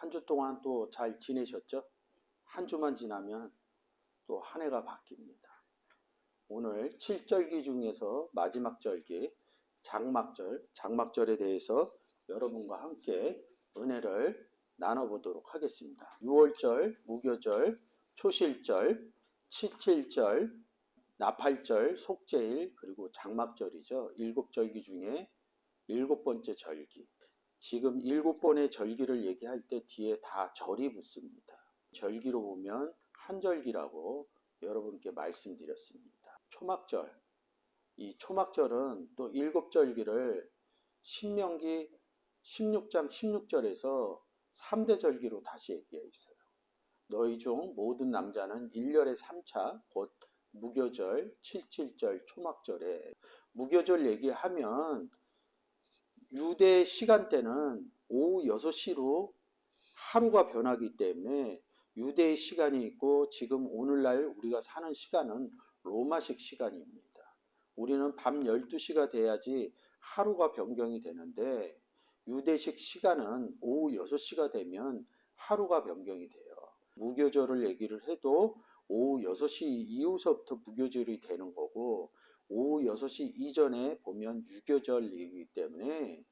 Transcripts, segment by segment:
한 주 동안 또 잘 지내셨죠? 한 주만 지나면 또 한 해가 바뀝니다. 오늘 7절기 중에서 마지막 절기, 장막절에 대해서 여러분과 함께 은혜를 나눠보도록 하겠습니다. 6월절, 무교절, 초실절, 칠칠절, 나팔절, 속죄일, 그리고 장막절이죠. 7절기 중에 7번째 절기. 지금 7번의 절기를 얘기할 때 뒤에 다 절이 붙습니다. 절기로 보면 한절기라고 여러분께 말씀드렸습니다. 초막절. 이 초막절은 또 7절기를 신명기 16장 16절에서 3대 절기로 다시 얘기해 있어요. 너희 중 모든 남자는 1년에 3차 곧 무교절, 칠칠절, 초막절에 무교절 얘기하면 유대 시간대는 오후 6시로 하루가 변하기 때문에 유대의 시간이 있고 지금 오늘날 우리가 사는 시간은 로마식 시간입니다. 우리는 밤 12시가 돼야지 하루가 변경이 되는데 유대식 시간은 오후 6시가 되면 하루가 변경이 돼요. 무교절을 얘기를 해도 오후 6시 이후서부터 무교절이 되는 거고 오후 6시 이전에 보면 유교절이기 때문에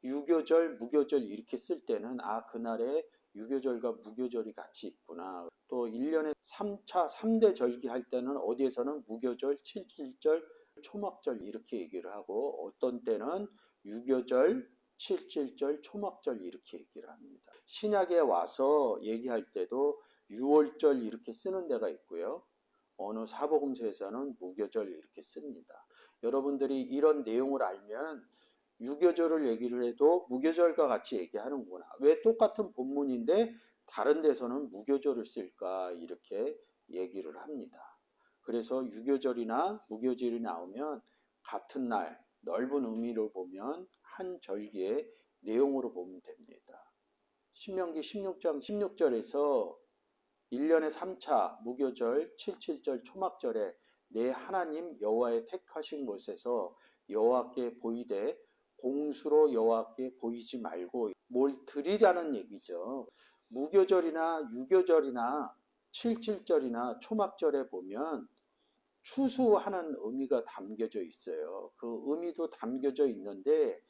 유교절, 무교절 이렇게 쓸 때는 그날에 유교절과 무교절이 같이 있구나. 또 1년에 3차, 3대 절기 할 때는 어디에서는 무교절, 칠칠절, 초막절 이렇게 얘기를 하고 어떤 때는 유교절, 칠칠절, 초막절 이렇게 얘기를 합니다. 신약에 와서 얘기할 때도 6월절 이렇게 쓰는 데가 있고요. 어느 사복음서에서는 무교절 이렇게 씁니다. 여러분들이 이런 내용을 알면 유교절을 얘기를 해도 무교절과 같이 얘기하는구나. 왜 똑같은 본문인데 다른 데서는 무교절을 쓸까 이렇게 얘기를 합니다. 그래서 유교절이나 무교절이 나오면 같은 날 넓은 의미로 보면 한 절기의 내용으로 보면 됩니다. 신명기 16장 16절에서 1년에 3차 무교절, 칠칠절, 초막절에 내 하나님 여호와의 택하신 곳에서 여호와께 보이되 공수로 여호와께 보이지 말고 뭘 드리라는 얘기죠. 무교절이나 유교절이나 칠칠절이나 초막절에 보면 추수하는 의미가 담겨져 있어요. 그 의미도 담겨져 있는데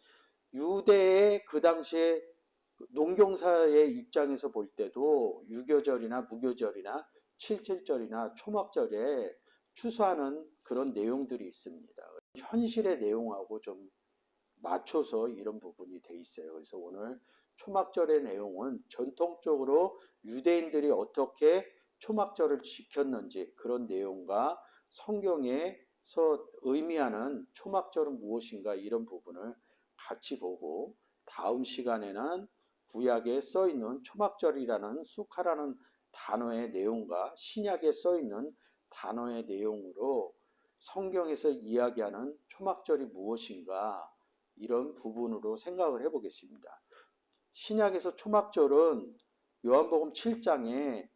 유대의 그 당시에 농경사의 입장에서 볼 때도 유교절이나 무교절이나 칠칠절이나 초막절에 추수하는 그런 내용들이 있습니다. 현실의 내용하고 좀 맞춰서 이런 부분이 돼 있어요. 그래서 오늘 초막절의 내용은 전통적으로 유대인들이 어떻게 초막절을 지켰는지 그런 내용과 성경에서 의미하는 초막절은 무엇인가 이런 부분을 같이 보고 다음 시간에는 구약에 써 있는 초막절이라는 수카라는 단어의 내용과 신약에 써 있는 단어의 내용으로 성경에서 이야기하는 초막절이 무엇인가 이런 부분으로 생각을 해보겠습니다. 신약에서 초막절은 요한복음 7장에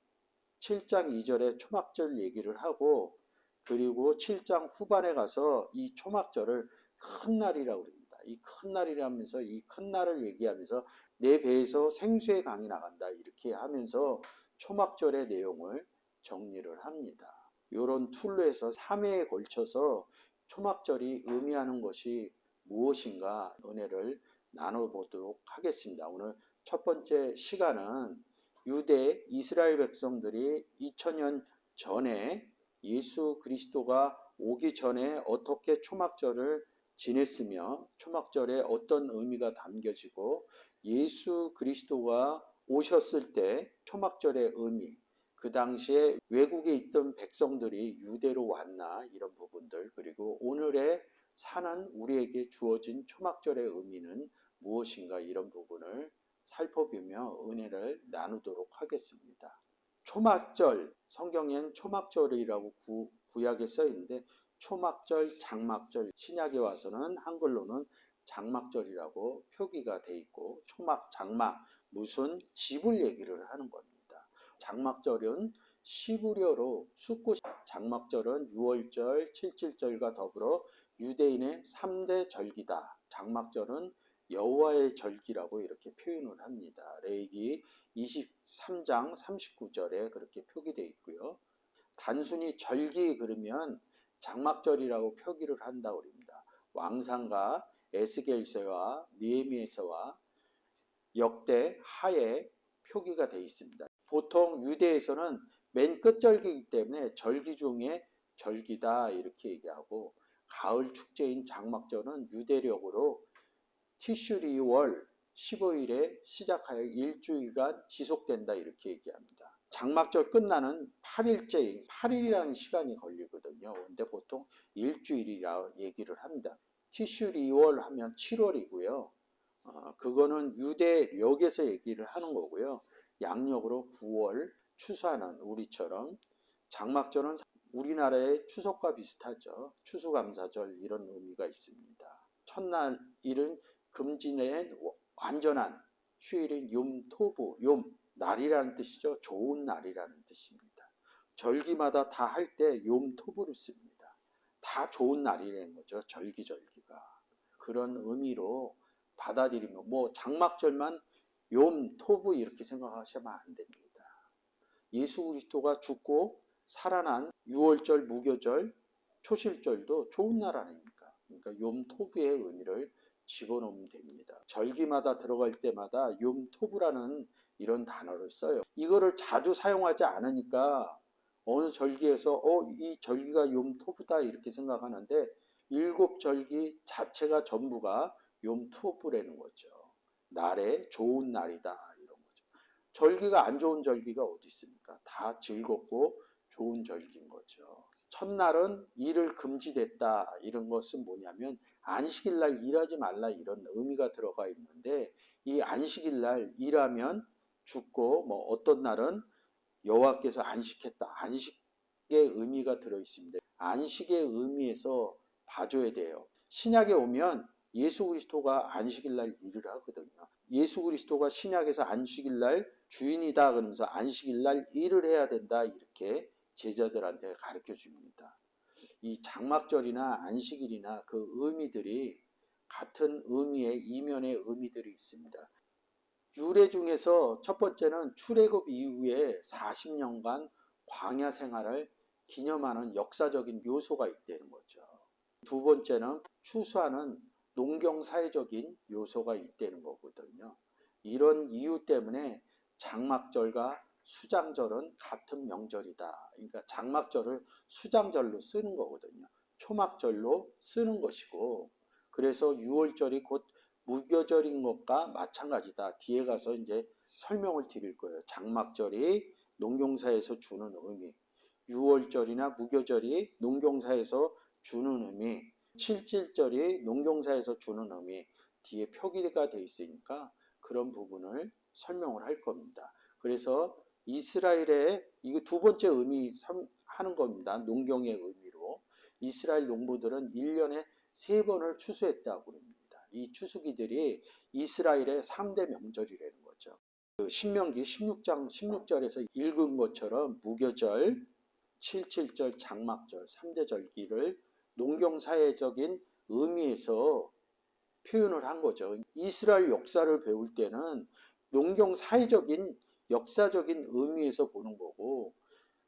7장 2절에 초막절 얘기를 하고 그리고 7장 후반에 가서 이 초막절을 큰 날이라고 합니다. 이 큰 날이라면서 이 큰 날을 얘기하면서 내 배에서 생수의 강이 나간다 이렇게 하면서 초막절의 내용을 정리를 합니다. 이런 툴로 해서 3회에 걸쳐서 초막절이 의미하는 것이 무엇인가 은혜를 나눠보도록 하겠습니다. 오늘 첫 번째 시간은 유대 이스라엘 백성들이 2000년 전에 예수 그리스도가 오기 전에 어떻게 초막절을 지냈으며 초막절에 어떤 의미가 담겨지고 예수 그리스도가 오셨을 때 초막절의 의미 그 당시에 외국에 있던 백성들이 유대로 왔나 이런 부분들 그리고 오늘의 사는 우리에게 주어진 초막절의 의미는 무엇인가 이런 부분을 살펴보며 은혜를 나누도록 하겠습니다. 초막절, 성경엔 초막절이라고 구약에 써 있는데 초막절, 장막절, 신약에 와서는 한글로는 장막절이라고 표기가 돼 있고 초막, 장막 무슨 집을 얘기를 하는 겁니다. 장막절은 시브리어로 숫꽃 장막절은 6월절, 칠칠절과 더불어 유대인의 3대 절기다. 장막절은 여호와의 절기라고 이렇게 표현을 합니다. 레위기 23장 39절에 그렇게 표기되어 있고요. 단순히 절기 그러면 장막절이라고 표기를 한다고 합니다. 왕상가 에스겔서와 느헤미야서와 역대 하에 표기가 되어 있습니다. 보통 유대에서는 맨 끝절기이기 때문에 절기 중에 절기다 이렇게 얘기하고, 가을 축제인 장막절은 유대력으로 티슈리월 15일에 시작하여 일주일간 지속된다 이렇게 얘기합니다. 장막절 끝나는 8일째, 8일이라는 시간이 걸리거든요. 근데 보통 일주일이라 얘기를 합니다. 티슈리월 하면 7월이고요. 그거는 유대력에서 얘기를 하는 거고요. 양력으로 9월, 추수하는 우리처럼 장막절은 우리나라의 추석과 비슷하죠. 추수감사절 이런 의미가 있습니다. 첫날일은 금지된 완전한 휴일인 욤토브, 욤 날이라는 뜻이죠. 좋은 날이라는 뜻입니다. 절기마다 다 할 때 욤토브를 씁니다. 다 좋은 날이라는 거죠. 절기가 그런 의미로 받아들이면, 뭐 장막절만 욤토브 이렇게 생각하시면 안 됩니다. 예수 그리스도가 죽고 살아난 유월절, 무교절, 초실절도 좋은 날 아닙니까? 그러니까 욤토브의 의미를 집어넣으면 됩니다. 절기마다 들어갈 때마다 욤토브라는 이런 단어를 써요. 이거를 자주 사용하지 않으니까 어느 절기에서 이 절기가 욤토브다 이렇게 생각하는데, 7절기 자체가 전부가 욤토브라는 거죠. 날에 좋은 날이다 이런 거죠. 절기가 안 좋은 절기가 어디 있습니까? 다 즐겁고 좋은 절기인 거죠. 첫날은 일을 금지됐다 이런 것은 뭐냐면 안식일날 일하지 말라 이런 의미가 들어가 있는데, 이 안식일날 일하면 죽고, 뭐 어떤 날은 여호와께서 안식했다, 안식의 의미가 들어 있습니다. 안식의 의미에서 봐줘야 돼요. 신약에 오면 예수 그리스도가 안식일날 일을 하거든요. 예수 그리스도가 신약에서 안식일날 주인이다 그러면서 안식일날 일을 해야 된다 이렇게 제자들한테 가르쳐 줍니다. 이 장막절이나 안식일이나 그 의미들이 같은 의미의 이면의 의미들이 있습니다. 유래 중에서 첫 번째는 출애굽 이후에 40년간 광야 생활을 기념하는 역사적인 묘소가 있다는 거죠. 두 번째는 추수하는 농경사회적인 요소가 있다는 거거든요. 이런 이유 때문에 장막절과 수장절은 같은 명절이다. 그러니까 장막절을 수장절로 쓰는 거거든요. 초막절로 쓰는 것이고, 그래서 유월절이 곧 무교절인 것과 마찬가지다. 뒤에 가서 이제 설명을 드릴 거예요. 장막절이 농경사에서 주는 의미, 유월절이나 무교절이 농경사에서 주는 의미, 칠칠절이 농경사에서 주는 의미, 뒤에 표기가 되어 있으니까 그런 부분을 설명을 할 겁니다. 그래서 이스라엘의 이거 두 번째 의미 하는 겁니다. 농경의 의미로. 이스라엘 농부들은 1년에 3번을 추수했다고 합니다. 이 추수기들이 이스라엘의 3대 명절이라는 거죠. 신명기 16장 16절에서 읽은 것처럼 무교절, 칠칠절, 장막절 3대 절기를 농경사회적인 의미에서 표현을 한 거죠. 이스라엘 역사를 배울 때는 농경사회적인 역사적인 의미에서 보는 거고,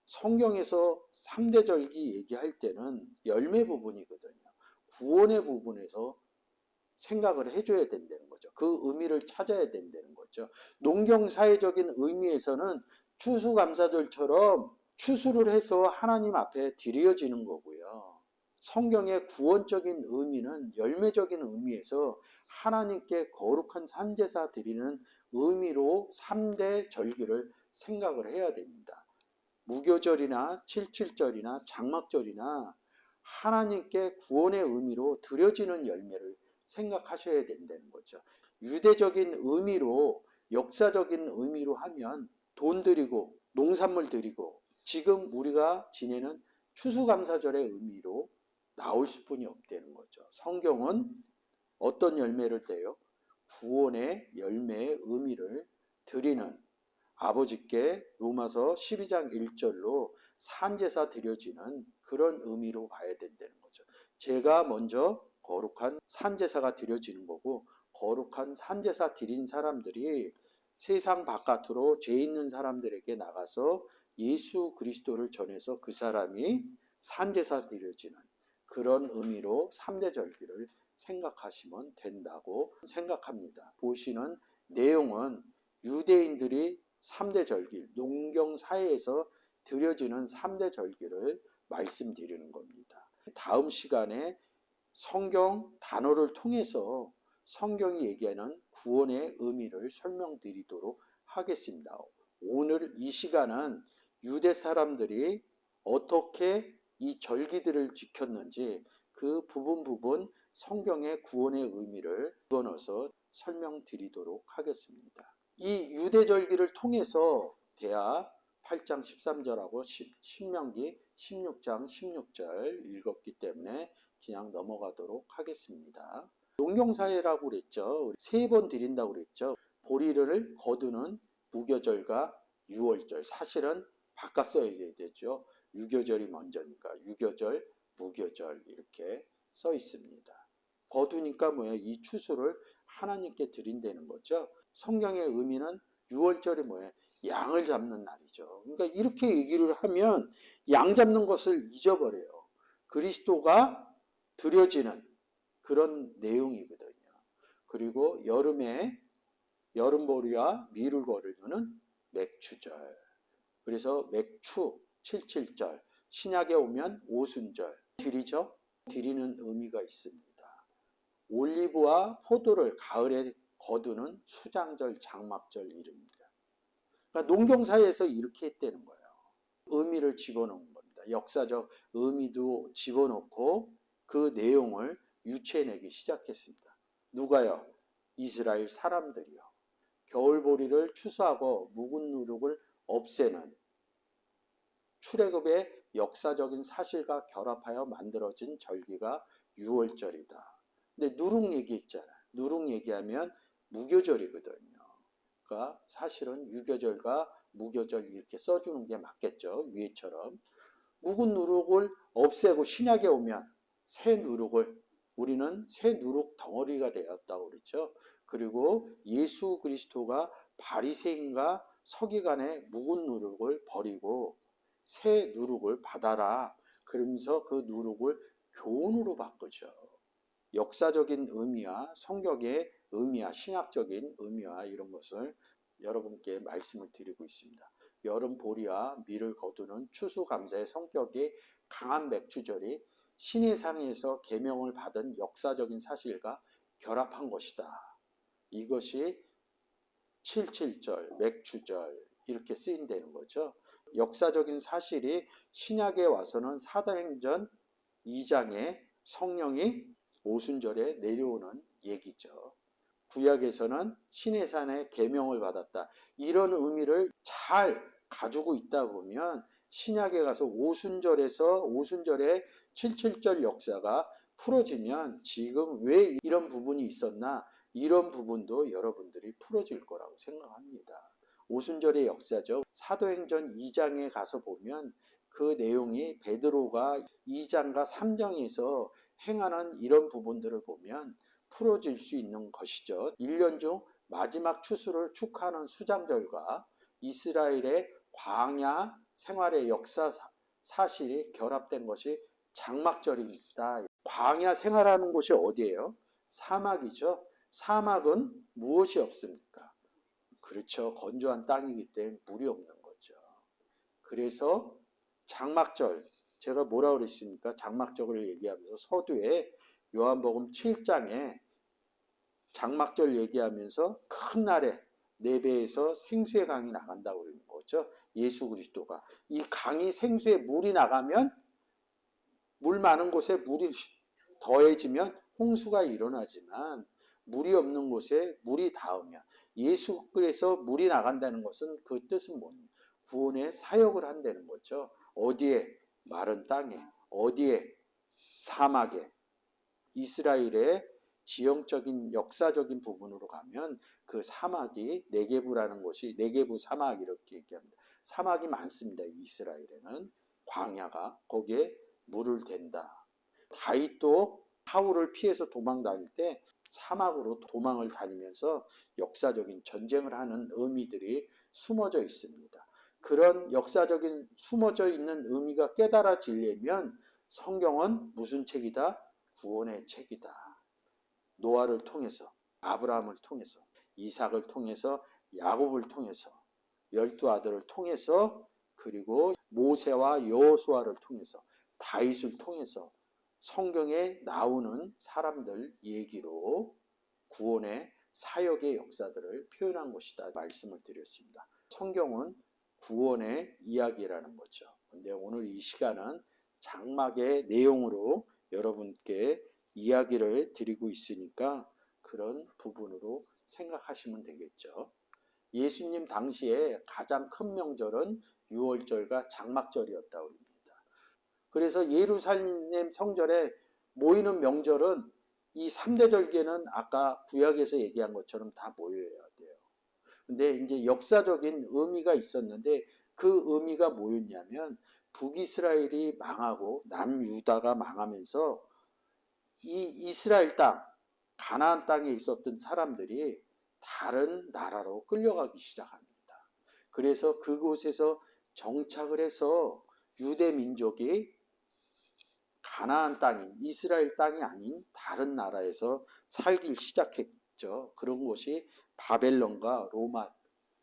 성경에서 3대 절기 얘기할 때는 열매 부분이거든요. 구원의 부분에서 생각을 해줘야 된다는 거죠. 그 의미를 찾아야 된다는 거죠. 농경사회적인 의미에서는 추수감사절처럼 추수를 해서 하나님 앞에 드려지는 거고요. 성경의 구원적인 의미는 열매적인 의미에서 하나님께 거룩한 산제사 드리는 의미로 3대 절기를 생각을 해야 됩니다. 무교절이나 칠칠절이나 장막절이나 하나님께 구원의 의미로 드려지는 열매를 생각하셔야 된다는 거죠. 유대적인 의미로, 역사적인 의미로 하면 돈 드리고 농산물 드리고, 지금 우리가 지내는 추수감사절의 의미로 나올 수뿐이 없다는 거죠. 성경은 어떤 열매를 떼요? 구원의 열매의 의미를 드리는, 아버지께 로마서 12장 1절로 산제사 드려지는 그런 의미로 봐야 된다는 거죠. 제가 먼저 거룩한 산제사가 드려지는 거고, 거룩한 산제사 드린 사람들이 세상 바깥으로 죄 있는 사람들에게 나가서 예수 그리스도를 전해서 그 사람이 산제사 드려지는 그런 의미로 3대 절기를 생각하시면 된다고 생각합니다. 보시는 내용은 유대인들이 3대 절기, 농경사회에서 드려지는 3대 절기를 말씀드리는 겁니다. 다음 시간에 성경 단어를 통해서 성경이 얘기하는 구원의 의미를 설명드리도록 하겠습니다. 오늘 이 시간은 유대 사람들이 어떻게 이 절기들을 지켰는지 그 부분 성경의 구원의 의미를 집어넣어서 설명드리도록 하겠습니다. 이 유대 절기를 통해서 대하 8장 13절하고 신명기 16장 16절 읽었기 때문에 그냥 넘어가도록 하겠습니다. 농경사회라고 그랬죠. 3번 드린다고 그랬죠. 보리를 거두는 무교절과 유월절. 사실은 바꿔 써야 되죠. 유교절이 먼저니까 유교절, 무교절 이렇게 써 있습니다. 거두니까 뭐예요? 이 추수를 하나님께 드린다는 거죠. 성경의 의미는 유월절이 뭐예요? 양을 잡는 날이죠. 그러니까 이렇게 얘기를 하면 양 잡는 것을 잊어버려요. 그리스도가 드려지는 그런 내용이거든요. 그리고 여름에 여름보리와 미를 거두는 맥추절. 그래서 맥추 77절. 신약에 오면 오순절. 드리죠? 드리는 의미가 있습니다. 올리브와 포도를 가을에 거두는 수장절, 장막절 이릅니다. 그러니까 농경사회에서 이렇게 했다는 거예요. 의미를 집어넣은 겁니다. 역사적 의미도 집어넣고 그 내용을 유추해내기 시작했습니다. 누가요? 이스라엘 사람들이요. 겨울보리를 추수하고 묵은 누룩을 없애는 출애굽의 역사적인 사실과 결합하여 만들어진 절기가 유월절이다. 근데 누룩 얘기했잖아요. 누룩 얘기하면 무교절이거든요. 그러니까 사실은 유교절과 무교절 이렇게 써주는 게 맞겠죠. 위에처럼. 묵은 누룩을 없애고 신약에 오면 새 누룩을 우리는 새 누룩 덩어리가 되었다고 그랬죠. 그리고 예수 그리스도가 바리새인과 서기관의 묵은 누룩을 버리고 새 누룩을 받아라. 그러면서 그 누룩을 교훈으로 바꾸죠. 역사적인 의미와 성경의 의미와 신학적인 의미와 이런 것을 여러분께 말씀을 드리고 있습니다. 여름 보리와 밀을 거두는 추수감사의 성격이 강한 맥추절이 시내상에서 계명을 받은 역사적인 사실과 결합한 것이다. 이것이 77절, 맥추절 이렇게 쓰인다는 거죠. 역사적인 사실이 신약에 와서는 사도행전 2장에 성령이 오순절에 내려오는 얘기죠. 구약에서는 시내산에 계명을 받았다. 이런 의미를 잘 가지고 있다 보면 신약에 가서 오순절에서 오순절의 77절 역사가 풀어지면 지금 왜 이런 부분이 있었나 이런 부분도 여러분들이 풀어질 거라고 생각합니다. 오순절의 역사죠. 사도행전 2장에 가서 보면 그 내용이 베드로가 2장과 3장에서 행하는 이런 부분들을 보면 풀어질 수 있는 것이죠. 1년 중 마지막 추수를 축하하는 수장절과 이스라엘의 광야 생활의 역사 사실이 결합된 것이 장막절입니다. 광야 생활하는 곳이 어디예요? 사막이죠. 사막은 무엇이 없습니까? 그렇죠. 건조한 땅이기 때문에 물이 없는 거죠. 그래서 장막절, 제가 뭐라 그랬습니까? 장막절을 얘기하면서 서두에 요한복음 7장에 장막절 얘기하면서 큰 날에 내배에서 생수의 강이 나간다고 그러는 거죠. 예수 그리스도가. 이 강이 생수에 물이 나가면 물 많은 곳에 물이 더해지면 홍수가 일어나지만 물이 없는 곳에 물이 닿으면 예수께서 물이 나간다는 것은 그 뜻은 뭡니까? 구원의 사역을 한다는 거죠. 어디에? 마른 땅에. 어디에? 사막에. 이스라엘의 지형적인 역사적인 부분으로 가면 그 사막이 네게부라는 곳이 네게부 사막 이렇게 얘기합니다. 사막이 많습니다. 이스라엘에는 광야가 거기에 물을 댄다. 다윗도 사울을 피해서 도망 다닐 때 사막으로 도망을 다니면서 역사적인 전쟁을 하는 의미들이 숨어져 있습니다. 그런 역사적인 숨어져 있는 의미가 깨달아지려면 성경은 무슨 책이다? 구원의 책이다. 노아를 통해서, 아브라함을 통해서, 이삭을 통해서, 야곱을 통해서, 12아들을 통해서, 그리고 모세와 여호수아를 통해서, 다윗을 통해서 성경에 나오는 사람들 얘기로 구원의 사역의 역사들을 표현한 것이다 말씀을 드렸습니다. 성경은 구원의 이야기라는 거죠. 근데 오늘 이 시간은 장막의 내용으로 여러분께 이야기를 드리고 있으니까 그런 부분으로 생각하시면 되겠죠. 예수님 당시에 가장 큰 명절은 유월절과 장막절이었다고 합니다. 그래서 예루살렘 성전에 모이는 명절은 이 3대 절기에는 아까 구약에서 얘기한 것처럼 다 모여야 돼요. 근데 이제 역사적인 의미가 있었는데 그 의미가 뭐였냐면 북이스라엘이 망하고 남유다가 망하면서 이 이스라엘 땅, 가나안 땅에 있었던 사람들이 다른 나라로 끌려가기 시작합니다. 그래서 그곳에서 정착을 해서 유대 민족이 가나안 땅인 이스라엘 땅이 아닌 다른 나라에서 살기 시작했죠. 그런 곳이 바벨론과 로마,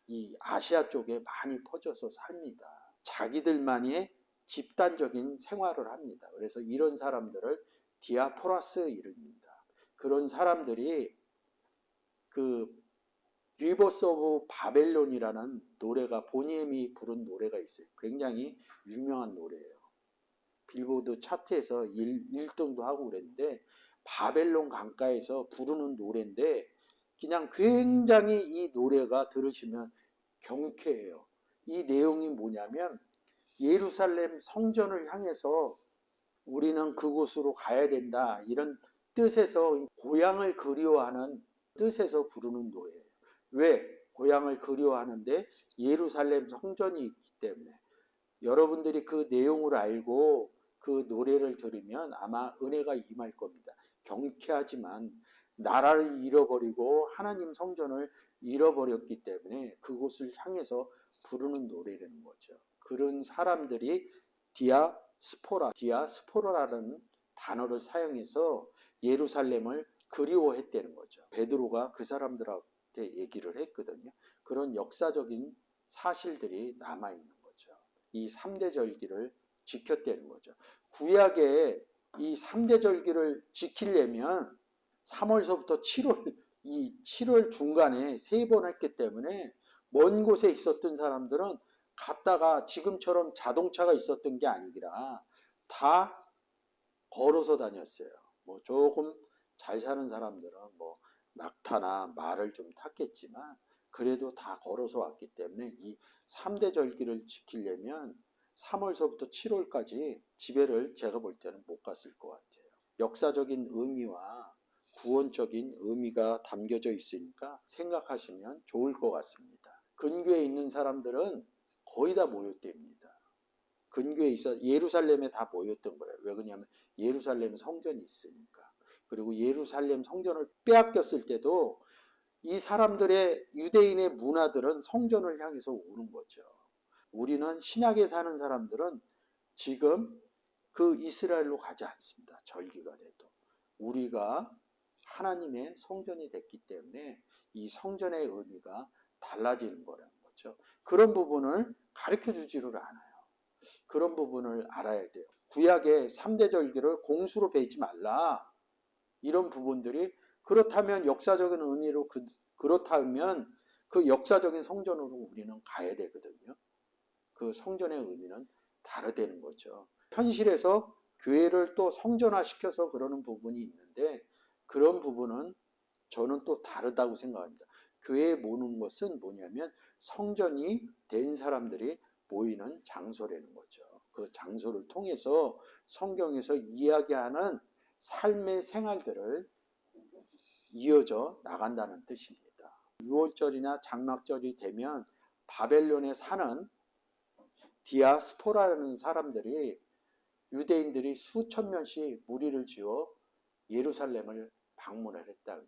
이 아시아 쪽에 많이 퍼져서 삽니다. 자기들만의 집단적인 생활을 합니다. 그래서 이런 사람들을 디아포라스 이름입니다. 그런 사람들이 그 리버스 오브 바벨론이라는 노래가 보니엠이 부른 노래가 있어요. 굉장히 유명한 노래예요. 빌보드 차트에서 1등도 하고 그랬는데 바벨론 강가에서 부르는 노래인데 그냥 굉장히 이 노래가 들으시면 경쾌해요. 이 내용이 뭐냐면 예루살렘 성전을 향해서 우리는 그곳으로 가야 된다 이런 뜻에서 고향을 그리워하는 뜻에서 부르는 노래예요. 왜? 고향을 그리워하는데 예루살렘 성전이 있기 때문에. 여러분들이 그 내용을 알고 그 노래를 들으면 아마 은혜가 임할 겁니다. 경쾌하지만 나라를 잃어버리고 하나님 성전을 잃어버렸기 때문에 그곳을 향해서 부르는 노래라는 거죠. 그런 사람들이 디아스포라라는 단어를 사용해서 예루살렘을 그리워했다는 거죠. 베드로가 그 사람들한테 얘기를 했거든요. 그런 역사적인 사실들이 남아있는 거죠. 이 3대 절기를 지켰다는 거죠. 구약에 이 3대 절기를 지키려면 3월서부터 7월, 이 7월 중간에 3번 했기 때문에 먼 곳에 있었던 사람들은 갔다가 지금처럼 자동차가 있었던 게 아니라 다 걸어서 다녔어요. 뭐 조금 잘 사는 사람들은 뭐 낙타나 말을 좀 탔겠지만 그래도 다 걸어서 왔기 때문에 이 3대 절기를 지키려면 3월서부터 7월까지 집회를 제가 볼 때는 못 갔을 것 같아요. 역사적인 의미와 구원적인 의미가 담겨져 있으니까 생각하시면 좋을 것 같습니다. 근교에 있는 사람들은 거의 다 모였답니다. 근교에 있어 예루살렘에 다 모였던 거예요. 왜 그러냐면 예루살렘 성전이 있으니까. 그리고 예루살렘 성전을 빼앗겼을 때도 이 사람들의 유대인의 문화들은 성전을 향해서 오는 거죠. 우리는 신약에 사는 사람들은 지금 그 이스라엘로 가지 않습니다. 절기가 돼도. 우리가 하나님의 성전이 됐기 때문에 이 성전의 의미가 달라지는 거라는 거죠. 그런 부분을 가르쳐 주지를 않아요. 그런 부분을 알아야 돼요. 구약의 3대 절기를 공수로 배지 말라. 이런 부분들이 그렇다면 역사적인 의미로 그렇다면 그 역사적인 성전으로 우리는 가야 되거든요. 그 성전의 의미는 다르다는 거죠. 현실에서 교회를 또 성전화시켜서 그러는 부분이 있는데 그런 부분은 저는 또 다르다고 생각합니다. 교회에 모는 것은 뭐냐면 성전이 된 사람들이 모이는 장소라는 거죠. 그 장소를 통해서 성경에서 이야기하는 삶의 생활들을 이어져 나간다는 뜻입니다. 6월절이나 장막절이 되면 바벨론에 사는 디아스포라라는 사람들이 유대인들이 수천 명씩 무리를 지어 예루살렘을 방문을 했다.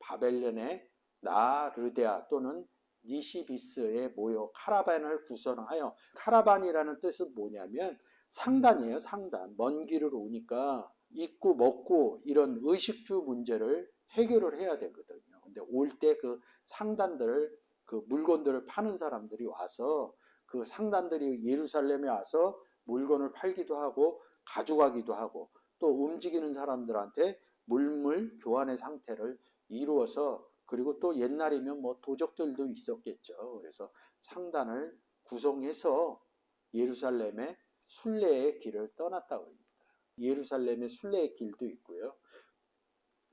바벨론의 나르데아 또는 니시비스에 모여 카라반을 구성하여, 카라반이라는 뜻은 뭐냐면 상단이에요. 상단. 먼 길을 오니까 입고 먹고 이런 의식주 문제를 해결을 해야 되거든요. 근데 올 때 그 상단들, 그 물건들을 파는 사람들이 와서 그 상단들이 예루살렘에 와서 물건을 팔기도 하고 가져가기도 하고 또 움직이는 사람들한테 물물 교환의 상태를 이루어서, 그리고 또 옛날이면 뭐 도적들도 있었겠죠. 그래서 상단을 구성해서 예루살렘의 순례의 길을 떠났다고 합니다. 예루살렘의 순례의 길도 있고요.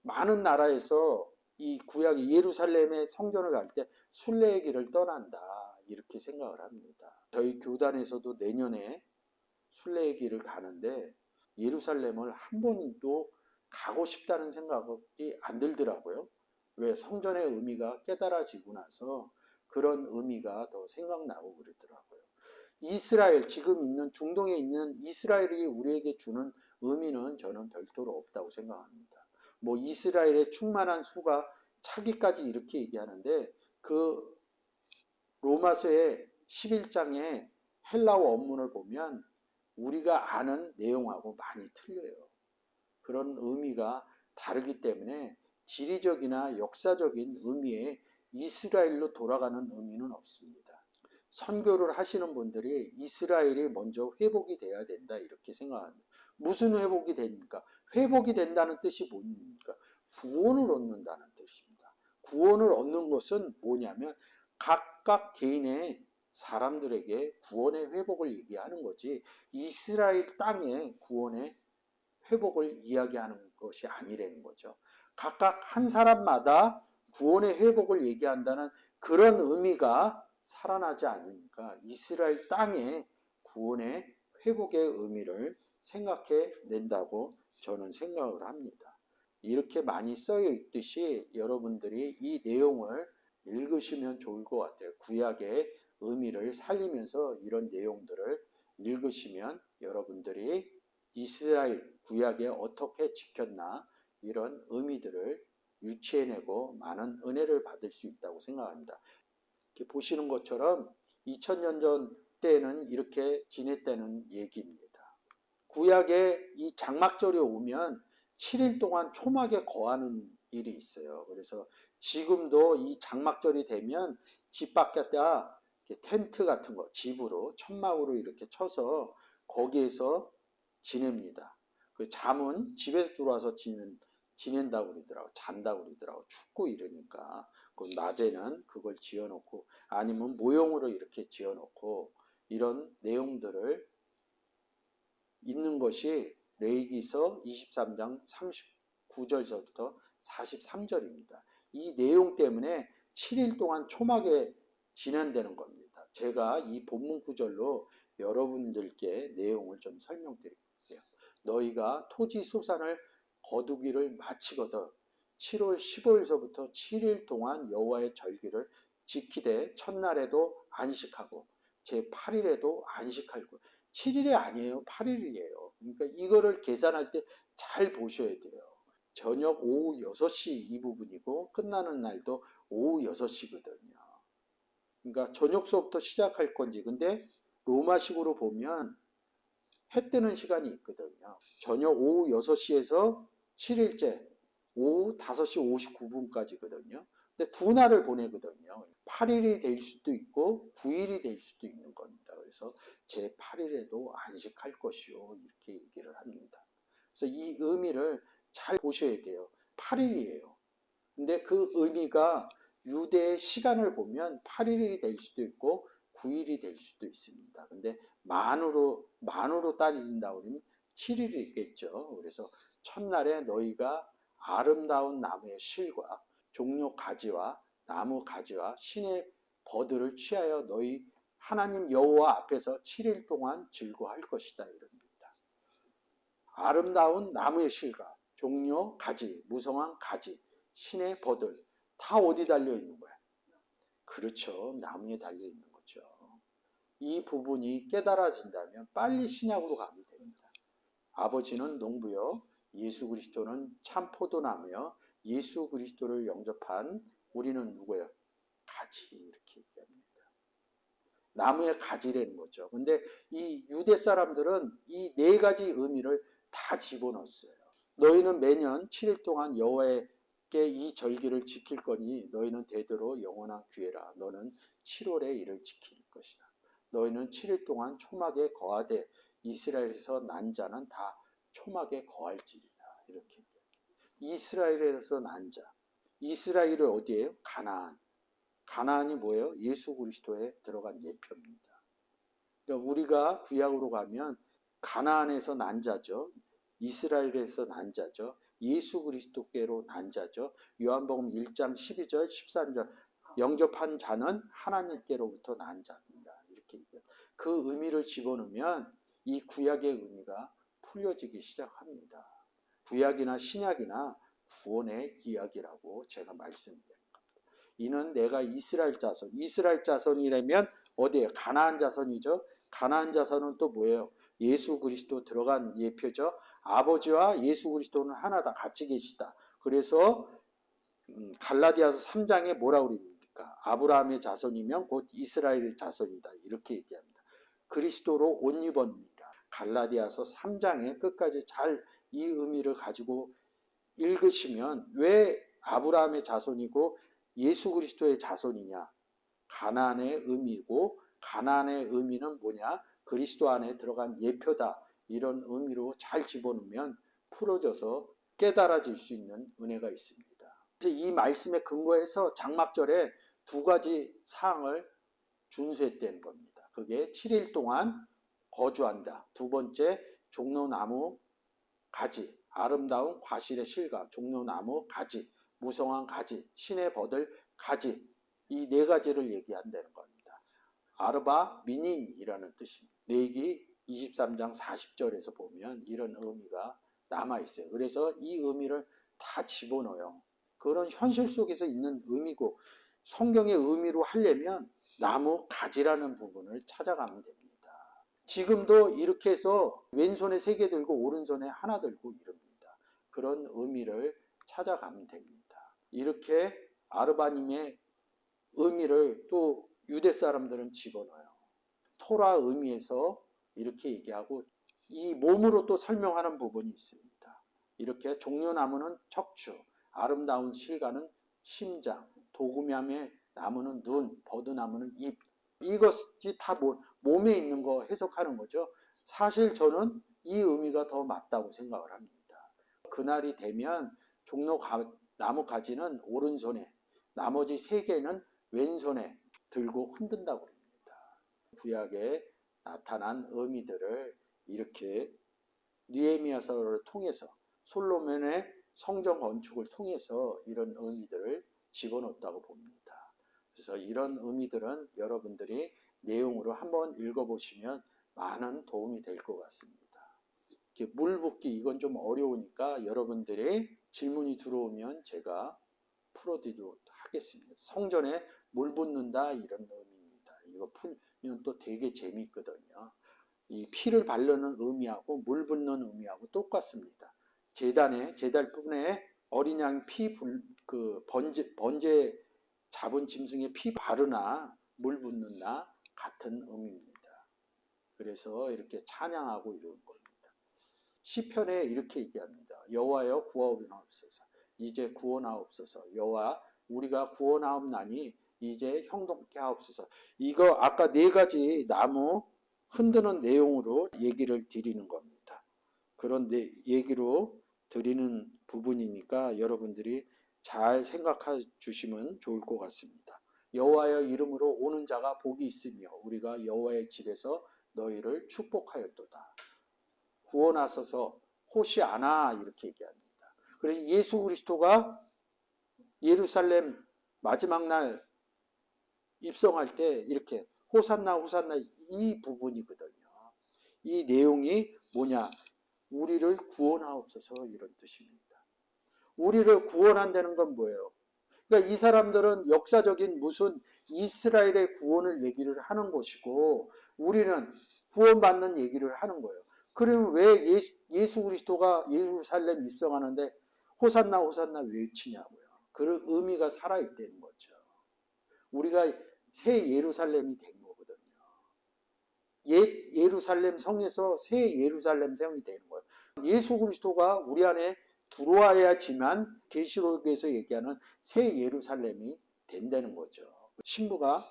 많은 나라에서 이 구약이 예루살렘의 성전을 갈 때 순례의 길을 떠난다 이렇게 생각을 합니다. 저희 교단에서도 내년에 순례의 길을 가는데 예루살렘을 한 번도 가고 싶다는 생각이 안 들더라고요. 왜? 성전의 의미가 깨달아지고 나서 그런 의미가 더 생각나고 그러더라고요. 이스라엘, 지금 있는 중동에 있는 이스라엘이 우리에게 주는 의미는 저는 별도로 없다고 생각합니다. 뭐 이스라엘의 충만한 수가 차기까지 이렇게 얘기하는데 그 로마서의 11장의 헬라어 원문을 보면 우리가 아는 내용하고 많이 틀려요. 그런 의미가 다르기 때문에 지리적이나 역사적인 의미에 이스라엘로 돌아가는 의미는 없습니다. 선교를 하시는 분들이 이스라엘이 먼저 회복이 돼야 된다 이렇게 생각합니다. 무슨 회복이 됩니까? 회복이 된다는 뜻이 뭡니까? 구원을 얻는다는 뜻입니다. 구원을 얻는 것은 뭐냐면 각각 개인의 사람들에게 구원의 회복을 얘기하는 거지 이스라엘 땅의 구원의 회복을 이야기하는 것이 아니라는 거죠. 각각 한 사람마다 구원의 회복을 얘기한다는 그런 의미가 살아나지 않으니까 이스라엘 땅의 구원의 회복의 의미를 생각해 낸다고 저는 생각을 합니다. 이렇게 많이 써여 있듯이 여러분들이 이 내용을 읽으시면 좋을 것 같아요. 구약의 의미를 살리면서 이런 내용들을 읽으시면 여러분들이 이스라엘 구약에 어떻게 지켰나 이런 의미들을 유추해내고 많은 은혜를 받을 수 있다고 생각합니다. 이렇게 보시는 것처럼 2000년 전 때는 이렇게 지냈다는 얘기입니다. 구약에 이 장막절이 오면 7일 동안 초막에 거하는 일이 있어요. 그래서 지금도 이 장막절이 되면 집 밖에다 텐트 같은 거 집으로 천막으로 이렇게 쳐서 거기에서 지냅니다. 그 잠은 집에서 들어와서 지낸다고 그러더라고. 잔다고 그러더라고. 춥고 이러니까. 그 낮에는 그걸 지어놓고 아니면 모형으로 이렇게 지어놓고 이런 내용들을 있는 것이 레위기서 23장 39절서부터 43절입니다. 이 내용 때문에 7일 동안 초막에 지낸다는 겁니다. 제가 이 본문 구절로 여러분들께 내용을 좀 설명드릴게요. 너희가 토지 소산을 거두기를 마치거든 7월 15일서부터 7일 동안 여호와의 절기를 지키되 첫날에도 안식하고 제8일에도 안식할 것. 7일이 아니에요. 8일이에요. 그러니까 이거를 계산할 때 잘 보셔야 돼요. 저녁 오후 6시 이 부분이고 끝나는 날도 오후 6시거든요. 그러니까 저녁 수업부터 시작할 건지. 근데 로마식으로 보면 해 뜨는 시간이 있거든요. 저녁 오후 6시에서 7일째 오후 5시 59분까지거든요. 근데 두 날을 보내거든요. 8일이 될 수도 있고 9일이 될 수도 있는 겁니다. 그래서 제8일에도 안식할 것이요 이렇게 얘기를 합니다. 그래서 이 의미를 잘 보셔야 돼요. 8일이에요. 근데 그 의미가 유대의 시간을 보면 8일이 될 수도 있고 9일이 될 수도 있습니다. 근데 만으로 따진다고 하면 7일이겠죠. 그래서 첫날에 너희가 아름다운 나무의 실과 종려 가지와 나무 가지와 신의 버들을 취하여 너희 하나님 여호와 앞에서 7일 동안 즐거워할 것이다 이럽니다. 아름다운 나무의 실과 종려 가지, 무성한 가지, 신의 버들 다 어디 달려 있는 거야? 그렇죠. 나무에 달려 있는 거죠. 이 부분이 깨달아진다면 빨리 신약으로 가면 됩니다. 아버지는 농부요, 예수 그리스도는 참 포도나무요, 예수 그리스도를 영접한 우리는 누구예요? 가지, 이렇게 얘기합니다. 나무의 가지라는 거죠. 근데 이 유대 사람들은 이 네 가지 의미를 다 집어넣었어요. 너희는 매년 7일 동안 여호와께 이 절기를 지킬 거니 너희는 대대로 영원한 기회라. 너는 7월에 이를 지킬 것이다. 너희는 7일 동안 초막에 거하되 이스라엘에서 난 자는 다 초막에 거할지니라. 이렇게 이스라엘에서 난 자. 이스라엘이 어디예요? 가나안. 가나안이 뭐예요? 예수 그리스도에 들어간 예표입니다. 그러니까 우리가 구약으로 가면 가나안에서 난 자죠. 이스라엘에서 난 자죠. 예수 그리스도께로 난 자죠. 요한복음 1장 12절 13절 영접한 자는 하나님께로부터 난 자입니다. 이렇게 그 의미를 집어넣으면 이 구약의 의미가 풀려지기 시작합니다. 구약이나 신약이나 구원의 이야기라고 제가 말씀드립니다. 이는 내가 이스라엘 자손이라면 어디에? 가나안 자손이죠. 가나안 자손은 또 뭐예요? 예수 그리스도 들어간 예표죠. 아버지와 예수 그리스도는 하나다, 같이 계시다. 그래서 갈라디아서 3장에 뭐라고 그럽니까? 아브라함의 자손이면 곧 이스라엘의 자손이다, 이렇게 얘기합니다. 그리스도로 옷 입었느니라. 갈라디아서 3장의 끝까지 잘 이 의미를 가지고 읽으시면 왜 아브라함의 자손이고 예수 그리스도의 자손이냐? 가나안의 의미고, 가나안의 의미는 뭐냐? 그리스도 안에 들어간 예표다. 이런 의미로 잘 집어넣으면 풀어져서 깨달아질 수 있는 은혜가 있습니다. 이 말씀에 근거해서 장막절에 두 가지 사항을 준수했다는 겁니다. 그게 7일 동안 거주한다. 두 번째, 종로나무 가지, 아름다운 과실의 실과, 종로나무 가지, 무성한 가지, 신의 버들 가지, 이 네 가지를 얘기한다는 겁니다. 아르바 미님이라는 뜻입니다. 레위기 23장 40절에서 보면 이런 의미가 남아있어요. 그래서 이 의미를 다 집어넣어요. 그런 현실 속에서 있는 의미고, 성경의 의미로 하려면 나무 가지라는 부분을 찾아가면 됩니다. 지금도 이렇게 해서 왼손에 3개 들고 오른손에 하나 들고 이럽니다. 그런 의미를 찾아가면 됩니다. 이렇게 아르바님의 의미를 또 유대 사람들은 집어넣어요. 토라 의미에서 이렇게 얘기하고 이 몸으로 또 설명하는 부분이 있습니다. 이렇게 종려나무는 척추, 아름다운 실과는 심장, 도구명의 나무는 눈, 버드나무는 입. 이것이 다 몸에 있는 거 해석하는 거죠. 사실 저는 이 의미가 더 맞다고 생각을 합니다. 그날이 되면 종려나무 가지는 오른손에, 나머지 3개는 왼손에 들고 흔든다고 합니다. 구약에 나타난 의미들을 이렇게 느헤미야서를 통해서, 솔로몬의 성전 건축을 통해서 이런 의미들을 집어넣었다고 봅니다. 그래서 이런 의미들은 여러분들이 내용으로 한번 읽어보시면 많은 도움이 될 것 같습니다. 이렇게 물 붓기, 이건 좀 어려우니까 여러분들이 질문이 들어오면 제가 풀어드리도록 하겠습니다. 성전에 물 붓는다, 이런 의미입니다. 이거 풀면 또 되게 재미있거든요. 이 피를 바르는 의미하고 물 붓는 의미하고 똑같습니다. 제달뿐에 어린 양 번제 잡은 짐승의 피 바르나 물 붓는다 같은 의미입니다. 그래서 이렇게 찬양하고 이런 겁니다. 시편에 이렇게 얘기합니다. 여호와여 구하옵소서. 이제 구원하옵소서. 여호와 우리가 구원하옵나니 이제 형통케 하옵소서. 이거 아까 4가지 나무 흔드는 내용으로 얘기를 드리는 겁니다. 그런 얘기로 드리는 부분이니까 여러분들이 잘 생각해 주시면 좋을 것 같습니다. 여호와의 이름으로 오는 자가 복이 있으며 우리가 여호와의 집에서 너희를 축복하였도다. 구원하소서 호시아나, 이렇게 얘기합니다. 그래서 예수 그리스도가 예루살렘 마지막 날 입성할 때 이렇게 호산나 호산나, 이 부분이거든요. 이 내용이 뭐냐? 우리를 구원하옵소서, 이런 뜻입니다. 우리를 구원한다는 건 뭐예요? 그러니까 이 사람들은 역사적인 무슨 이스라엘의 구원을 얘기를 하는 것이고 우리는 구원받는 얘기를 하는 거예요. 그러면 왜 예수 그리스도가 예루살렘 입성하는데 호산나 호산나 왜 외치냐고요. 그 의미가 살아있다는 거죠. 우리가 새 예루살렘이 된 거거든요. 옛 예루살렘 성에서 새 예루살렘 성이 되는 거예요. 예수 그리스도가 우리 안에 들어와야지만 계시록에서 얘기하는 새 예루살렘이 된다는 거죠. 신부가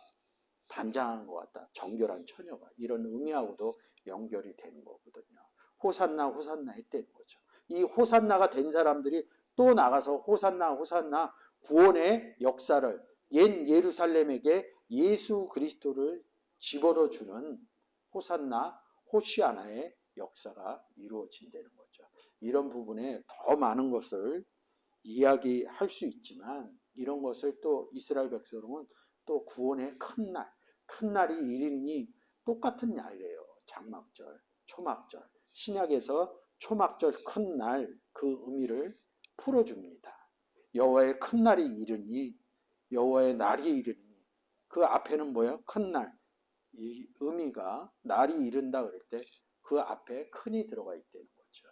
단장한 것 같다. 정결한 처녀가. 이런 의미하고도 연결이 되는 거거든요. 호산나 호산나 했다는 거죠. 이 호산나가 된 사람들이 또 나가서 호산나 호산나 구원의 역사를 옛 예루살렘에게 예수 그리스도를 집어넣어 주는 호산나 호시아나의 역사가 이루어진다는 거죠. 이런 부분에 더 많은 것을 이야기할 수 있지만 이런 것을 또 이스라엘 백성은 또 구원의 큰 날이 이르니 똑같은 날이에요. 장막절, 초막절. 신약에서 초막절 큰 날 그 의미를 풀어줍니다. 여호와의 큰 날이 이르니, 여호와의 날이 이르니, 그 앞에는 뭐예요? 큰 날. 이 의미가 날이 이른다 그럴 때 그 앞에 큰이 들어가 있다는 거죠.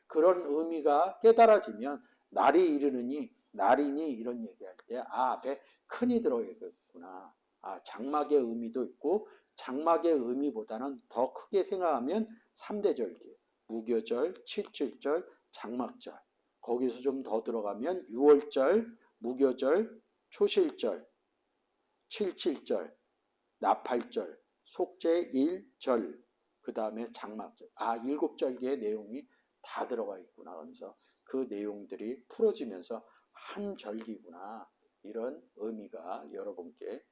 그런 의미가 깨달아지면 날이 이르느니, 날이니 이런 얘기할 때 앞에 큰이 들어가 있구나. 장막의 의미도 있고 장막의 의미보다는 더 크게 생각하면 3대 절기, 무교절, 칠칠절, 장막절. 거기서 좀 더 들어가면 6월절, 무교절, 초실절, 칠칠절, 나팔절, 속죄일절, 그 다음에 장막절. 7절기의 내용이 다 들어가 있구나. 그래서 그 내용들이 풀어지면서 한 절기구나. 이런 의미가 여러분께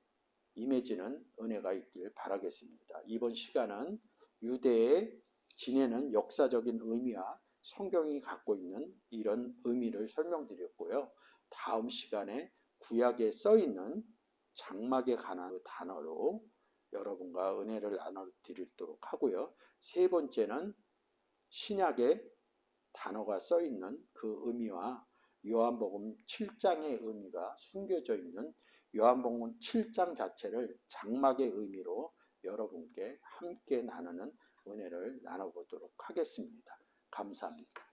임해지는 은혜가 있길 바라겠습니다. 이번 시간은 유대에 지내는 역사적인 의미와 성경이 갖고 있는 이런 의미를 설명드렸고요. 다음 시간에 구약에 써있는 장막에 관한 그 단어로 여러분과 은혜를 나눠드리도록 하고요. 세 번째는 신약에 단어가 써있는 그 의미와 요한복음 7장의 의미가 숨겨져 있는 요한복음 7장 자체를 장막의 의미로 여러분께 함께 나누는 은혜를 나눠보도록 하겠습니다. 감사합니다.